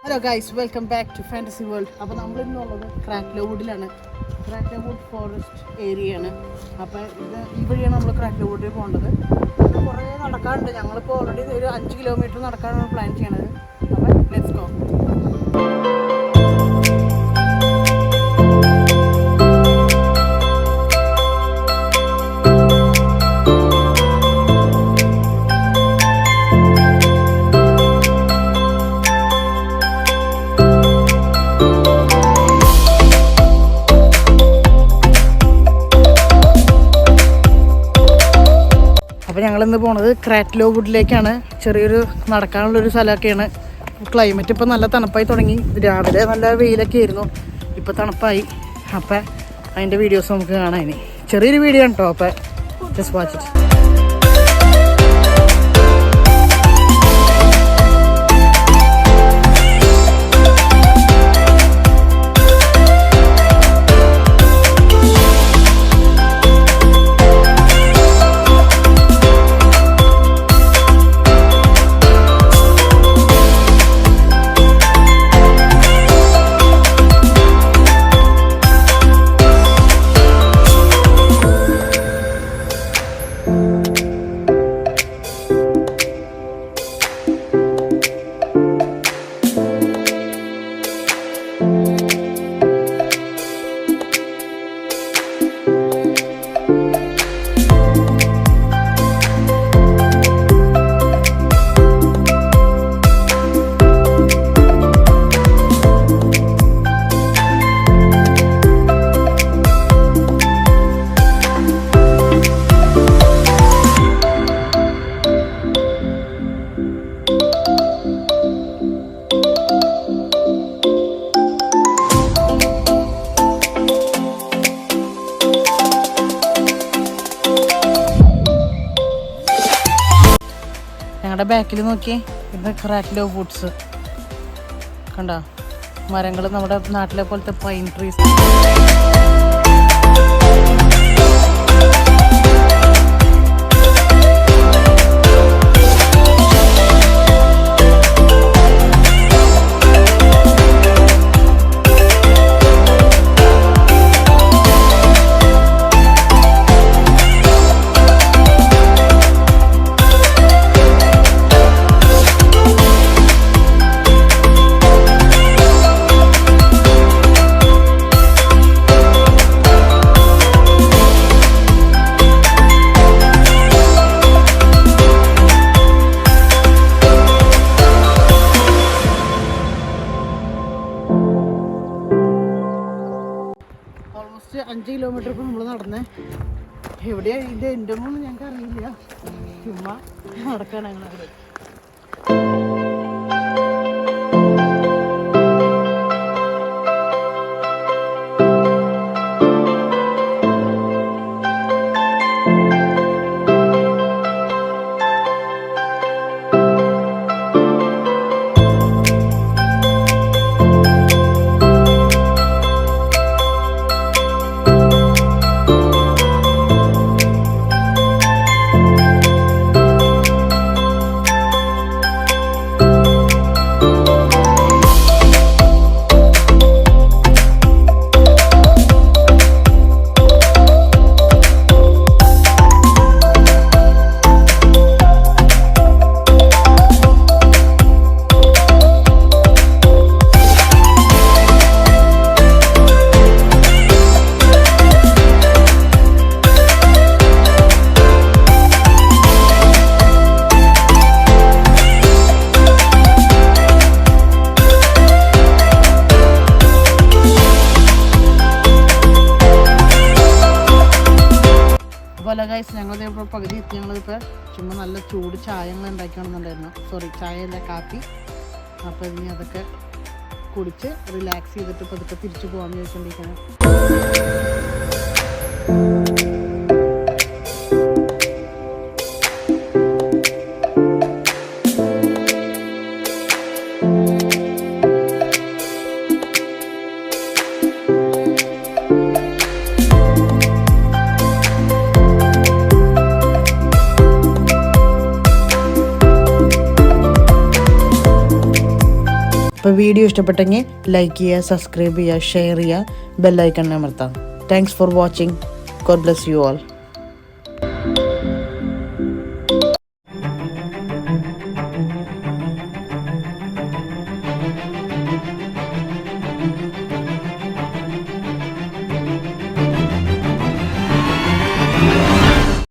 Hello guys, welcome back to fantasy world. അപ്പോൾ നമ്മളിന്നുള്ളത് ക്രാറ്റ്ലോ വുഡിലാണ്. ക്രാറ്റ്ലോ would forest ഏരിയയാണ്. അപ്പോൾ ഈ വഴിയാണ് നമ്മൾ ക്രാറ്റ്ലോ വുഡിൽ പോകേണ്ടത്. ഇത് കുറേ നടക്കാറുണ്ട്. ഞങ്ങളിപ്പോൾ ഓൾറെഡി ഒരു 5 കിലോമീറ്റർ നടക്കാനാണ് പ്ലാൻ ചെയ്യണത്. അപ്പോൾ ലെറ്റ്സ് ഗോ. അപ്പോൾ ഞങ്ങളിന്ന് പോണത് ക്രാറ്റ്ലോ വുഡിലേക്കാണ്. ചെറിയൊരു നടക്കാനുള്ളൊരു സ്ഥലമൊക്കെയാണ്. ക്ലൈമറ്റ് ഇപ്പോൾ നല്ല തണുപ്പായി തുടങ്ങി. രാവിലെ നല്ല വെയിലൊക്കെ ആയിരുന്നു, ഇപ്പോൾ തണുപ്പായി. അപ്പം അതിൻ്റെ വീഡിയോസ് നമുക്ക് കാണാം. ഇനി ചെറിയൊരു വീഡിയോ ആണ് കേട്ടോ. അപ്പോൾ ജസ്റ്റ് വാച്ച് ഇറ്റ്. ഞങ്ങളുടെ ബാക്കിൽ നോക്കി, ഇത് ക്രാറ്റ്ലോ വുഡ്സ് കണ്ടോ. മരങ്ങൾ നമ്മുടെ നാട്ടിലെ പോലത്തെ പൈൻ ട്രീസ്. ഓൾമോസ്റ്റ് 5 കിലോമീറ്റർ ഇപ്പോൾ നമ്മൾ നടന്നേ. എവിടെയാണ് ഇതിൻ്റെ എൻ്റെ ഒന്നും ഞങ്ങൾക്ക് അറിയില്ല. ചുമ്മാ നടക്കുകയാണ് ഞങ്ങളവിടെ. അതുപോലെ ഗൈസ്, ഞങ്ങളിപ്പോൾ പകുതി എത്തി. ഞങ്ങളിപ്പോൾ ചുമ്മാ നല്ല ചൂട് ചായ ഞങ്ങൾ ഉണ്ടാക്കിക്കൊണ്ടുണ്ടായിരുന്നു. ചായ അല്ല, കാപ്പി. അപ്പോൾ ഇനി അതൊക്കെ കുടിച്ച് റിലാക്സ് ചെയ്തിട്ട് പതുക്കെ തിരിച്ചു പോകാമെന്ന് ചോദിച്ചുകൊണ്ടിരിക്കുന്നത്. അപ്പോൾ വീഡിയോ ഇഷ്ടപ്പെട്ടെങ്കിൽ ലൈക്ക് ചെയ്യുക, സബ്സ്ക്രൈബ് ചെയ്യുക, ഷെയർ ചെയ്യുക, ബെല്ലൈക്കൺ അമർത്താം. Thanks for watching. God bless you all.